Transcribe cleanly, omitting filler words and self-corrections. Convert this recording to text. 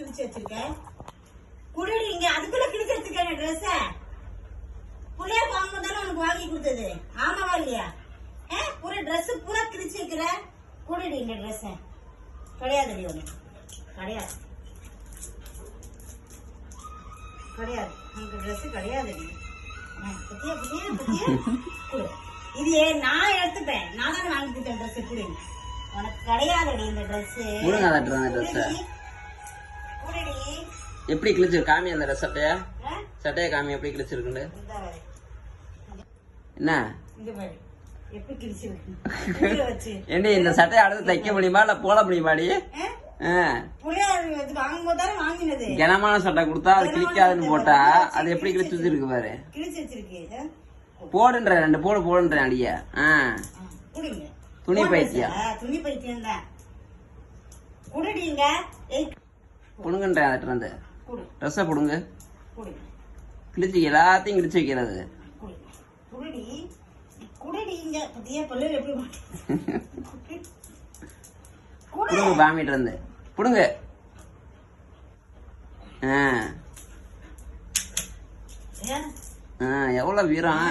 கிழிச்சு வச்சிருக்க? குடிடி இங்க அதுக்குள்ள கிழிச்சு வச்சிருக்க ட்ரெஸ். புள்ளைய வாங்கும் தானே உனக்கு வாங்கி கொடுத்தது, ஆமாவா இல்லையா? பூரா ட்ரெஸ் பூரா கிழிச்சு வைக்கிற. குடிடி இந்த ட்ரெஸ். கிடையாதுடி உனக்கு, கிடையாது கிடையாது, உனக்கு ட்ரெஸ் கிடையாதுடி. பத்தியா பத்தியா பத்தியா குடு. இது நான் எடுத்துப்பேன், நான் தானே வாங்கி கொடுத்தேன் ட்ரெஸ். குடி, உனக்கு கிடையாதுடி இந்த ட்ரெஸ். எப்படி கிழிச்சு காமி அந்த சட்டைய, சட்டைய காமி எப்படி கிழிச்சிருக்கு. என்ன ஏண்டி இந்த சட்டையை அடுத்து தைக்க முடியுமா இல்ல போட முடியுமாடி? கனமான சட்டை கொடுத்தா அது கிழிக்காதுன்னு போட்டா அது எப்படி கிழிச்சு வச்சிருக்கு பாரு. போடுன்ற 2 போடு போடுன்ற அடிய. துணி பைத்தியம், துணி பைத்தியம் தான். புடுங்கன்ற அந்த ட்ரெஸ்ஸை புடுங்க. கிழிச்சு எல்லாத்தையும் கிழிச்சு வைக்கிறது. புடுங்க பாமிட்டு இருந்து புடுங்க. எவ்வளவு வீரம்.